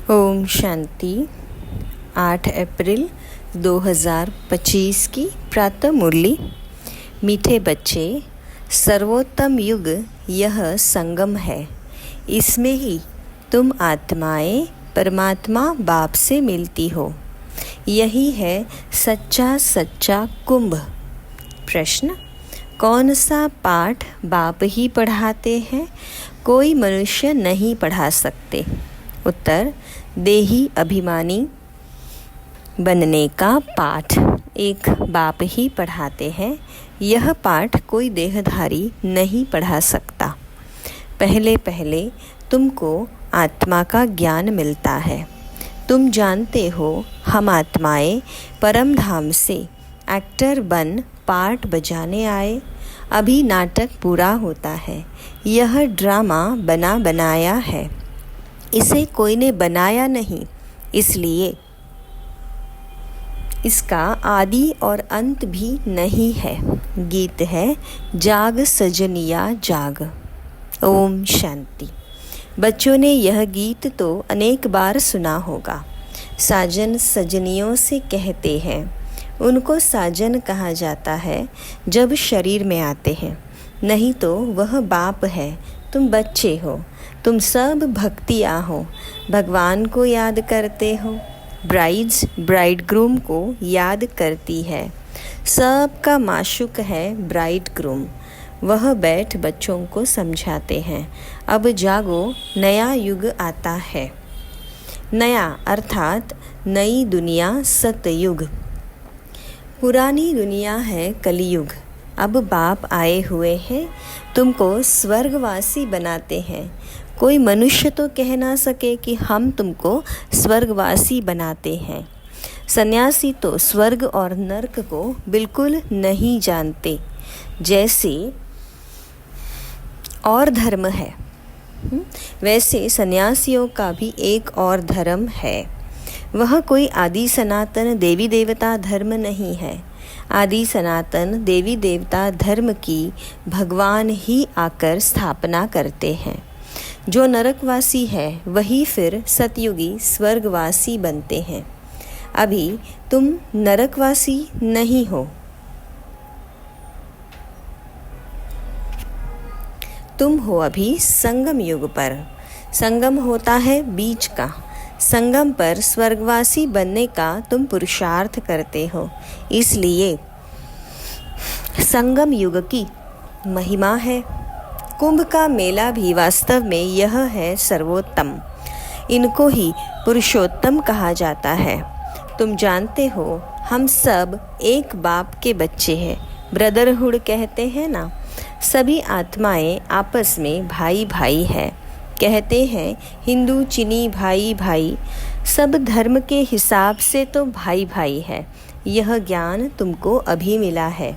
ओम शांति। 8 अप्रैल 2025 की प्रातः मुरली। मीठे बच्चे, सर्वोत्तम युग यह संगम है। इसमें ही तुम आत्माएं परमात्मा बाप से मिलती हो। यही है सच्चा सच्चा कुंभ। प्रश्न: कौन सा पाठ बाप ही पढ़ाते हैं, कोई मनुष्य नहीं पढ़ा सकते? उत्तर: देही अभिमानी बनने का पाठ एक बाप ही पढ़ाते हैं। यह पाठ कोई देहधारी नहीं पढ़ा सकता। पहले पहले तुमको आत्मा का ज्ञान मिलता है। तुम जानते हो हम आत्माएं परम धाम से एक्टर बन पार्ट बजाने आए। अभी नाटक पूरा होता है। यह ड्रामा बना बनाया है, इसे कोई ने बनाया नहीं, इसलिए इसका आदि और अंत भी नहीं है। गीत है जाग सजनिया जाग। ओम शांति। बच्चों ने यह गीत तो अनेक बार सुना होगा। साजन सजनियों से कहते हैं। उनको साजन कहा जाता है जब शरीर में आते हैं, नहीं तो वह बाप है। तुम बच्चे हो, तुम सब भक्तियाँ हो, भगवान को याद करते हो। ब्राइड्स ब्राइड ग्रूम को याद करती है। सबका माशुक है ब्राइड ग्रूम। वह बैठ बच्चों को समझाते हैं, अब जागो, नया युग आता है। नया अर्थात नई दुनिया सतयुग। पुरानी दुनिया है कलियुग। अब बाप आए हुए हैं, तुमको स्वर्गवासी बनाते हैं। कोई मनुष्य तो कह ना सके कि हम तुमको स्वर्गवासी बनाते हैं। सन्यासी तो स्वर्ग और नरक को बिल्कुल नहीं जानते। जैसे और धर्म है, वैसे सन्यासियों का भी एक और धर्म है। वह कोई आदि सनातन देवी देवता धर्म नहीं है। आदि सनातन देवी देवता धर्म की भगवान ही आकर स्थापना करते हैं। जो नरकवासी है वही फिर सतयुगी स्वर्गवासी बनते हैं। अभी तुम नरकवासी नहीं हो, तुम हो अभी संगम युग पर। संगम होता है बीच का। संगम पर स्वर्गवासी बनने का तुम पुरुषार्थ करते हो, इसलिए संगम युग की महिमा है। कुंभ का मेला भी वास्तव में यह है सर्वोत्तम। इनको ही पुरुषोत्तम कहा जाता है। तुम जानते हो हम सब एक बाप के बच्चे हैं। ब्रदरहुड कहते हैं ना। सभी आत्माएं आपस में भाई भाई है। कहते हैं हिंदू चीनी भाई भाई, सब धर्म के हिसाब से तो भाई भाई है। यह ज्ञान तुमको अभी मिला है।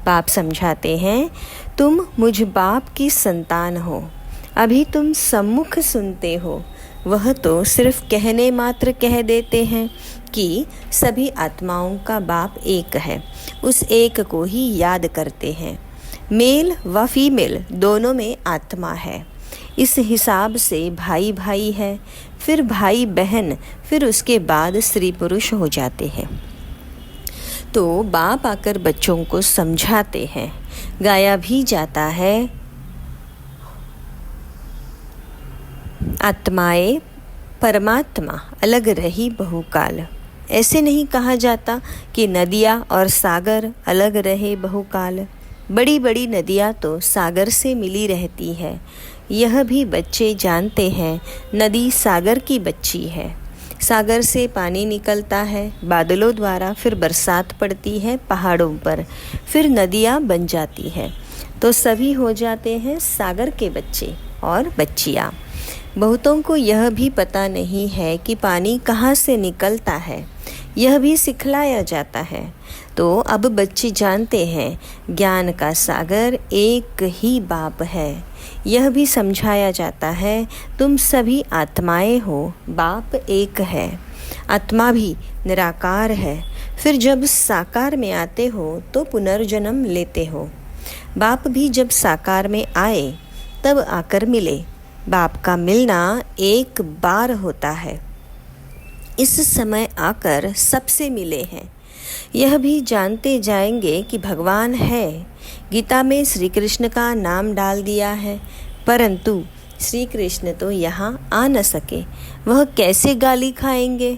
बाप समझाते हैं तुम मुझ बाप की संतान हो। अभी तुम सम्मुख सुनते हो। वह तो सिर्फ कहने मात्र कह देते हैं कि सभी आत्माओं का बाप एक है। उस एक को ही याद करते हैं। मेल व फीमेल दोनों में आत्मा है। इस हिसाब से भाई भाई है, फिर भाई बहन, फिर उसके बाद स्त्री पुरुष हो जाते हैं। तो बाप आकर बच्चों को समझाते हैं। गाया भी जाता है, आत्माएं परमात्मा अलग रही बहुकाल। ऐसे नहीं कहा जाता कि नदियाँ और सागर अलग रहे बहुकाल। बड़ी बड़ी नदियाँ तो सागर से मिली रहती है। यह भी बच्चे जानते हैं, नदी सागर की बच्ची है। सागर से पानी निकलता है बादलों द्वारा, फिर बरसात पड़ती है पहाड़ों पर, फिर नदियाँ बन जाती है, तो सभी हो जाते हैं सागर के बच्चे और बच्चियाँ। बहुतों को यह भी पता नहीं है कि पानी कहाँ से निकलता है, यह भी सिखलाया जाता है। तो अब बच्चे जानते हैं ज्ञान का सागर एक ही बाप है। यह भी समझाया जाता है तुम सभी आत्माएं हो, बाप एक है। आत्मा भी निराकार है। फिर जब साकार में आते हो तो पुनर्जन्म लेते हो। बाप भी जब साकार में आए तब आकर मिले। बाप का मिलना एक बार होता है। इस समय आकर सबसे मिले हैं। यह भी जानते जाएंगे कि भगवान है। गीता में श्री कृष्ण का नाम डाल दिया है, परंतु श्री कृष्ण तो यहाँ आ न सके, वह कैसे गाली खाएंगे?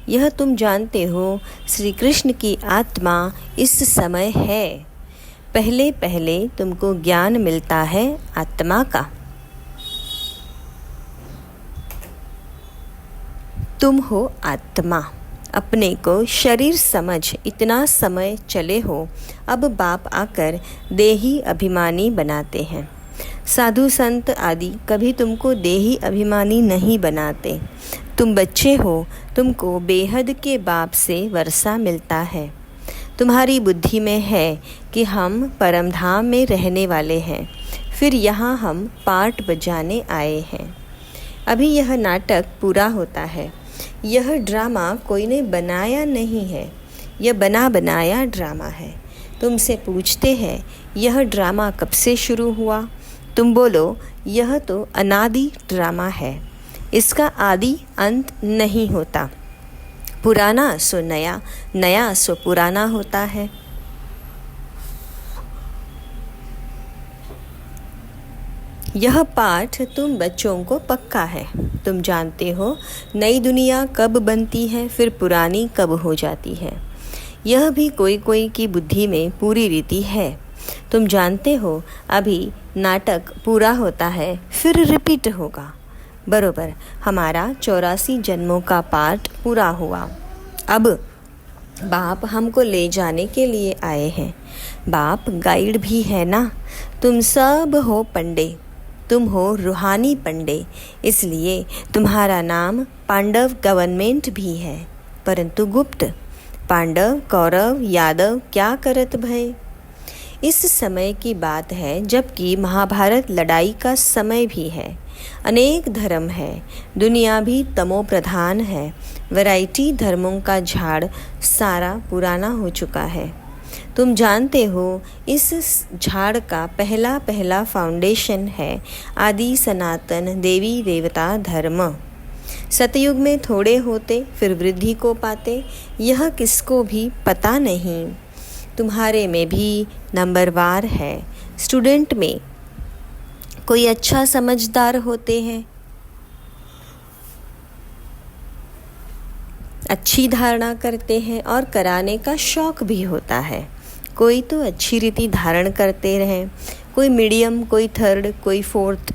यह तुम जानते हो, श्री कृष्ण की आत्मा इस समय है। पहले पहले तुमको ज्ञान मिलता है आत्मा का। तुम हो आत्मा, अपने को शरीर समझ इतना समय चले हो, अब बाप आकर देही अभिमानी बनाते हैं। साधु संत आदि कभी तुमको देही अभिमानी नहीं बनाते। तुम बच्चे हो, तुमको बेहद के बाप से वर्षा मिलता है। तुम्हारी बुद्धि में है कि हम परमधाम में रहने वाले हैं, फिर यहाँ हम पाठ बजाने आए हैं। अभी यह नाटक पूरा होता है। यह ड्रामा कोई ने बनाया नहीं है, यह बना बनाया ड्रामा है। तुमसे पूछते हैं यह ड्रामा कब से शुरू हुआ? तुम बोलो यह तो अनादि ड्रामा है, इसका आदि अंत नहीं होता। पुराना सो नया, नया सो पुराना होता है। यह पाठ तुम बच्चों को पक्का है। तुम जानते हो नई दुनिया कब बनती है, फिर पुरानी कब हो जाती है। यह भी कोई कोई की बुद्धि में पूरी रीति है। तुम जानते हो अभी नाटक पूरा होता है, फिर रिपीट होगा। बरोबर हमारा 84 जन्मों का पाठ पूरा हुआ। अब बाप हमको ले जाने के लिए आए हैं। बाप गाइड भी है ना। तुम सब हो पंडे, तुम हो रूहानी पंडे, इसलिए तुम्हारा नाम पांडव गवर्नमेंट भी है, परंतु गुप्त। पांडव कौरव यादव क्या करत भय? इस समय की बात है जबकि महाभारत लड़ाई का समय भी है। अनेक धर्म है, दुनिया भी तमो प्रधान है। वैरायटी धर्मों का झाड़ सारा पुराना हो चुका है। तुम जानते हो इस झाड़ का पहला पहला फाउंडेशन है आदि सनातन देवी देवता धर्म। सतयुग में थोड़े होते, फिर वृद्धि को पाते, यह किसको भी पता नहीं। तुम्हारे में भी नंबरवार है। स्टूडेंट में कोई अच्छा समझदार होते हैं, अच्छी धारणा करते हैं और कराने का शौक भी होता है। कोई तो अच्छी रीति धारण करते रहें, कोई मीडियम, कोई थर्ड, कोई फोर्थ।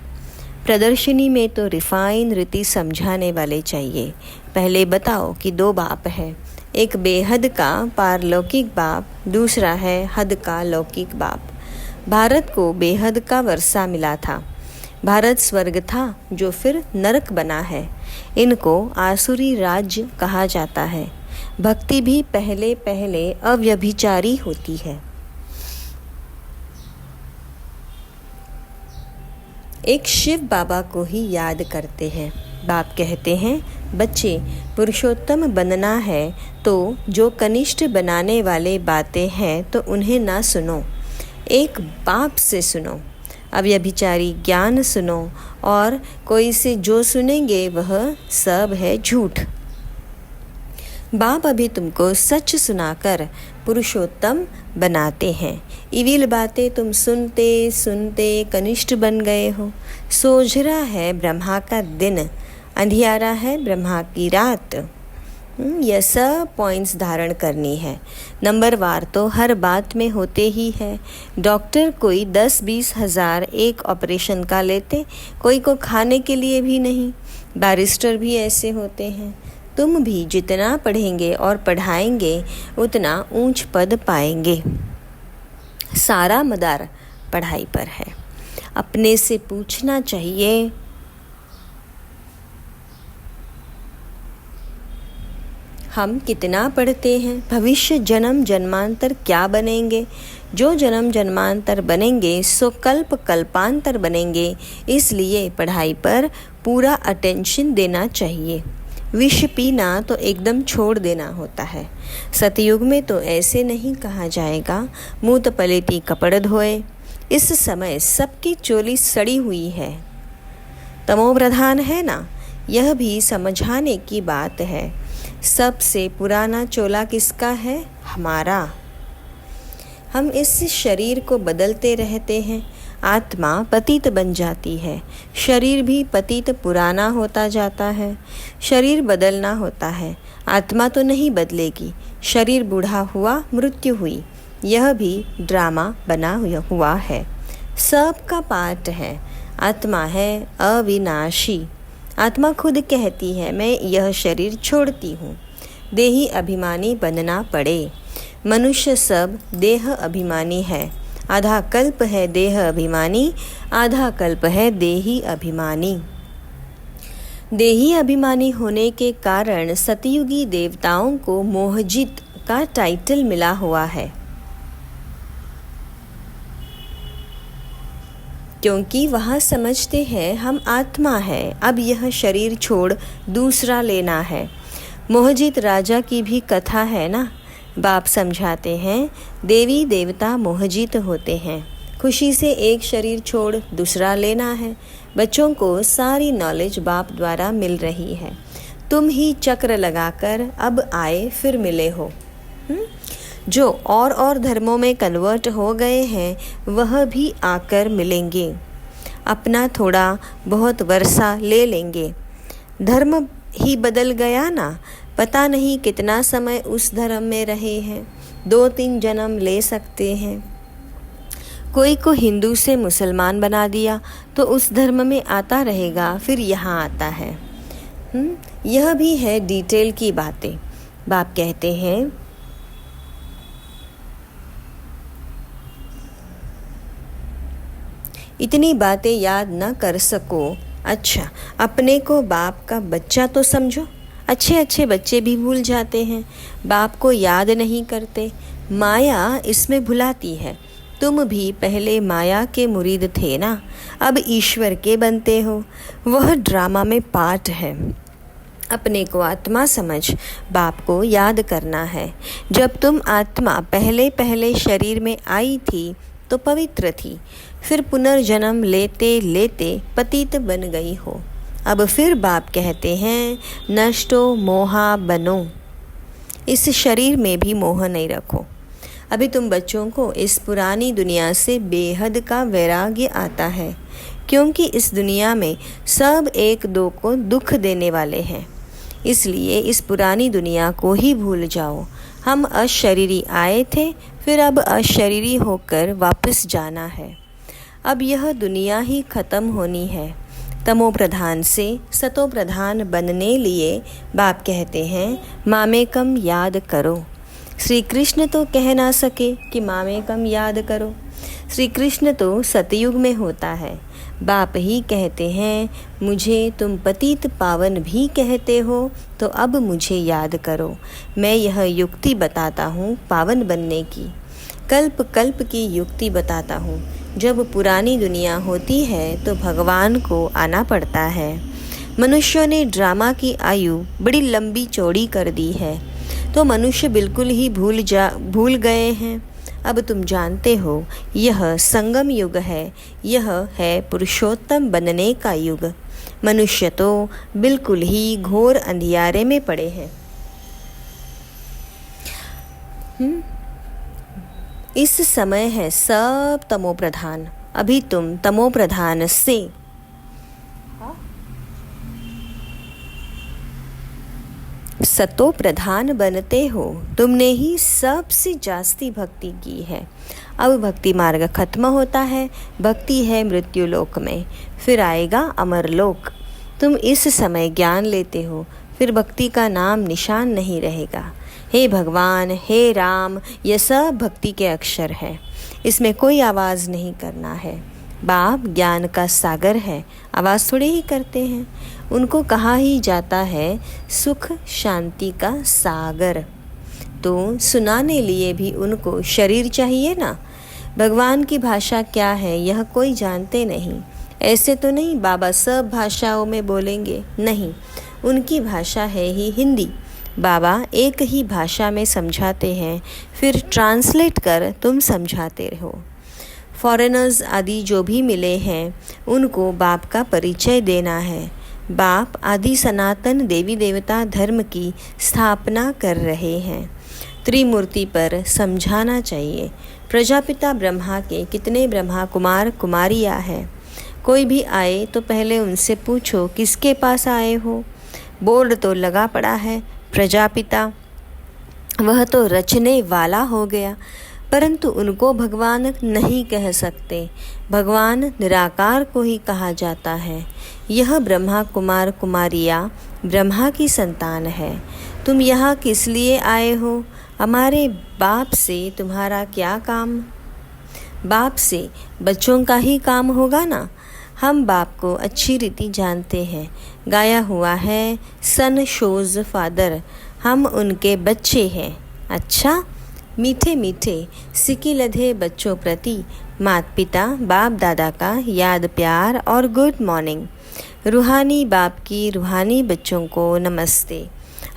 प्रदर्शनी में तो रिफाइन रीति समझाने वाले चाहिए। पहले बताओ कि 2 बाप है, एक बेहद का पारलौकिक बाप, दूसरा है हद का लौकिक बाप। भारत को बेहद का वर्षा मिला था। भारत स्वर्ग था जो फिर नरक बना है। इनको आसुरी राज्य कहा जाता है। भक्ति भी पहले पहले अव्यभिचारी होती है। एक शिव बाबा को ही याद करते हैं। बाप कहते हैं बच्चे पुरुषोत्तम बनना है तो जो कनिष्ठ बनाने वाले बातें हैं तो उन्हें ना सुनो, एक बाप से सुनो। अव्यभिचारी ज्ञान सुनो और कोई से जो सुनेंगे वह सब है झूठ। बाप अभी तुमको सच सुनाकर पुरुषोत्तम बनाते हैं। इविल बातें तुम सुनते सुनते कनिष्ठ बन गए हो। सोझरा है ब्रह्मा का दिन, अंधियारा है ब्रह्मा की रात। यह सब पॉइंट्स धारण करनी है। नंबरवार तो हर बात में होते ही है। डॉक्टर कोई 10-20 हज़ार एक ऑपरेशन का लेते, कोई को खाने के लिए भी नहीं। बैरिस्टर भी ऐसे होते हैं। तुम भी जितना पढ़ेंगे और पढ़ाएंगे उतना ऊंच पद पाएंगे। सारा मदार पढ़ाई पर है। अपने से पूछना चाहिए, हम कितना पढ़ते हैं? भविष्य जन्म जन्मांतर क्या बनेंगे? जो जन्म जन्मांतर बनेंगे सो कल्प कल्पांतर बनेंगे। इसलिए पढ़ाई पर पूरा अटेंशन देना चाहिए। विष पीना तो एकदम छोड़ देना होता है। सतयुग में तो ऐसे नहीं कहा जाएगा मूत पलेटी कपड़ धोए। इस समय सबकी चोली सड़ी हुई है, तमोप्रधान है ना। यह भी समझाने की बात है। सबसे पुराना चोला किसका है? हमारा। हम इस शरीर को बदलते रहते हैं। आत्मा पतित बन जाती है, शरीर भी पतित पुराना होता जाता है। शरीर बदलना होता है, आत्मा तो नहीं बदलेगी। शरीर बूढ़ा हुआ, मृत्यु हुई, यह भी ड्रामा बना हुआ है। सबका पाठ है। आत्मा है अविनाशी। आत्मा खुद कहती है मैं यह शरीर छोड़ती हूँ। देही अभिमानी बनना पड़े। मनुष्य सब देह अभिमानी है। आधा कल्प है देह अभिमानी, आधा कल्प है देही अभिमानी। देही अभिमानी होने के कारण सतयुगी देवताओं को मोहजित का टाइटल मिला हुआ है, क्योंकि वह समझते हैं हम आत्मा है, अब यह शरीर छोड़ दूसरा लेना है। मोहजित राजा की भी कथा है ना। बाप समझाते हैं देवी देवता मोहजित होते हैं, खुशी से एक शरीर छोड़ दूसरा लेना है। बच्चों को सारी नॉलेज बाप द्वारा मिल रही है। तुम ही चक्र लगाकर अब आए फिर मिले हो। जो और धर्मों में कन्वर्ट हो गए हैं वह भी आकर मिलेंगे, अपना थोड़ा बहुत वर्षा ले लेंगे। धर्म ही बदल गया ना, पता नहीं कितना समय उस धर्म में रहे हैं, 2-3 जन्म ले सकते हैं। कोई को हिंदू से मुसलमान बना दिया तो उस धर्म में आता रहेगा, फिर यहाँ आता है। यह भी है डिटेल की बातें। बाप कहते हैं इतनी बातें याद न कर सको, अच्छा अपने को बाप का बच्चा तो समझो। अच्छे बच्चे भी भूल जाते हैं, बाप को याद नहीं करते। माया इसमें भुलाती है। तुम भी पहले माया के मुरीद थे ना, अब ईश्वर के बनते हो। वह ड्रामा में पार्ट है। अपने को आत्मा समझ बाप को याद करना है। जब तुम आत्मा पहले शरीर में आई थी तो पवित्र थी, फिर पुनर्जन्म लेते लेते पतित बन गई हो। अब फिर बाप कहते हैं नष्टो मोहा बनो। इस शरीर में भी मोह नहीं रखो। अभी तुम बच्चों को इस पुरानी दुनिया से बेहद का वैराग्य आता है, क्योंकि इस दुनिया में सब एक दो को दुख देने वाले हैं। इसलिए इस पुरानी दुनिया को ही भूल जाओ। हम अशरीरी आए थे, फिर अब अशरीरी होकर वापस जाना है। अब यह दुनिया ही खत्म होनी है। तमो प्रधान से सतो प्रधान बनने लिए बाप कहते हैं मामेकम याद करो। श्री कृष्ण तो कह ना सके कि मामेकम याद करो। श्री कृष्ण तो सतयुग में होता है। बाप ही कहते हैं मुझे तुम पतित पावन भी कहते हो, तो अब मुझे याद करो। मैं यह युक्ति बताता हूँ पावन बनने की, कल्प कल्प की युक्ति बताता हूँ। जब पुरानी दुनिया होती है तो भगवान को आना पड़ता है। मनुष्यों ने ड्रामा की आयु बड़ी लंबी चौड़ी कर दी है, तो मनुष्य बिल्कुल ही भूल गए हैं। अब तुम जानते हो यह संगम युग है, यह है पुरुषोत्तम बनने का युग। मनुष्य तो बिल्कुल ही घोर अंधियारे में पड़े हैं। इस समय है सब तमो प्रधान। अभी तुम तमो प्रधान से सतो प्रधान बनते हो। तुमने ही सबसे जास्ती भक्ति की है। अब भक्ति मार्ग खत्म होता है। भक्ति है मृत्यु लोक में, फिर आएगा अमर लोक। तुम इस समय ज्ञान लेते हो, फिर भक्ति का नाम निशान नहीं रहेगा। हे भगवान, हे राम, यह सब भक्ति के अक्षर है। इसमें कोई आवाज़ नहीं करना है। बाप ज्ञान का सागर है, आवाज़ थोड़े ही करते हैं। उनको कहा ही जाता है सुख शांति का सागर। तो सुनाने लिए भी उनको शरीर चाहिए ना। भगवान की भाषा क्या है यह कोई जानते नहीं। ऐसे तो नहीं बाबा सब भाषाओं में बोलेंगे, नहीं, उनकी भाषा है ही हिंदी। बाबा एक ही भाषा में समझाते हैं, फिर ट्रांसलेट कर तुम समझाते रहो। फॉरेनर्स आदि जो भी मिले हैं उनको बाप का परिचय देना है। बाप आदि सनातन देवी देवता धर्म की स्थापना कर रहे हैं। त्रिमूर्ति पर समझाना चाहिए। प्रजापिता ब्रह्मा के कितने ब्रह्मा कुमार कुमारियाँ हैं। कोई भी आए तो पहले उनसे पूछो किसके पास आए हो। बोर्ड तो लगा पड़ा है प्रजापिता, वह तो रचने वाला हो गया, परंतु उनको भगवान नहीं कह सकते। भगवान निराकार को ही कहा जाता है। यह ब्रह्मा कुमार कुमारियाँ ब्रह्मा की संतान है। तुम यहाँ किस लिए आए हो? हमारे बाप से तुम्हारा क्या काम? बाप से बच्चों का ही काम होगा ना। हम बाप को अच्छी रीति जानते हैं। गाया हुआ है सन शोज फादर, हम उनके बच्चे हैं। अच्छा, मीठे मीठे सिकी लधे बच्चों प्रति माता पिता बाप दादा का याद प्यार और गुड मॉर्निंग। रूहानी बाप की रूहानी बच्चों को नमस्ते।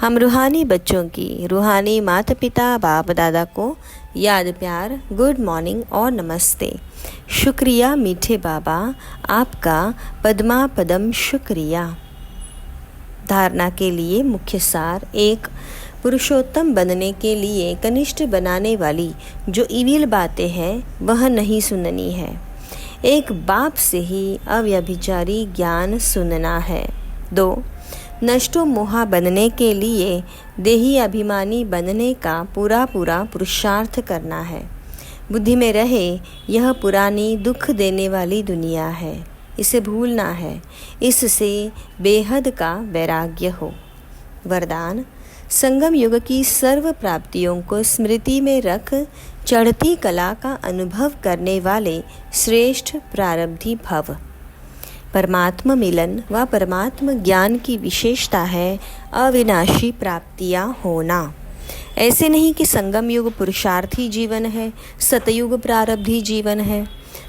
हम रूहानी बच्चों की रूहानी माता पिता बाप दादा को याद प्यार गुड मॉर्निंग और नमस्ते। शुक्रिया मीठे बाबा, आपका पद्मा पदम शुक्रिया। धारणा के लिए मुख्य सार। 1, पुरुषोत्तम बनने के लिए कनिष्ठ बनाने वाली जो इविल बातें हैं वह नहीं सुननी है। एक बाप से ही अव्यभिचारी ज्ञान सुनना है। 2, नष्टो मोहा बनने के लिए देही अभिमानी बनने का पूरा पुरुषार्थ करना है। बुद्धि में रहे यह पुरानी दुख देने वाली दुनिया है, इसे भूलना है, इससे बेहद का वैराग्य हो। वरदान, संगम युग की सर्व प्राप्तियों को स्मृति में रख चढ़ती कला का अनुभव करने वाले श्रेष्ठ प्रारब्धी भव। परमात्मा मिलन व परमात्मा ज्ञान की विशेषता है अविनाशी प्राप्तियाँ होना। ऐसे नहीं कि संगम युग पुरुषार्थी जीवन है, सतयुग प्रारब्धी जीवन है।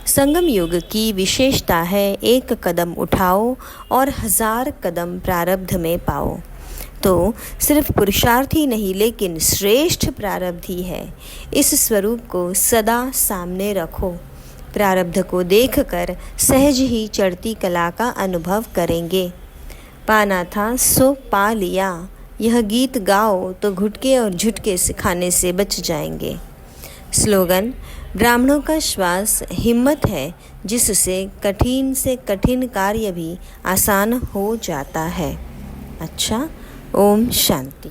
संगम युग की विशेषता है एक कदम उठाओ और 1000 कदम प्रारब्ध में पाओ। तो सिर्फ पुरुषार्थी नहीं लेकिन श्रेष्ठ प्रारब्धी है। इस स्वरूप को सदा सामने रखो। प्रारब्ध को देखकर सहज ही चढ़ती कला का अनुभव करेंगे। पाना था सो पा लिया, यह गीत गाओ तो घुटके और झुटके सिखाने से बच जाएंगे। स्लोगन, ब्राह्मणों का श्वास हिम्मत है जिससे कठिन से कठिन कार्य भी आसान हो जाता है। अच्छा, ओम शांति।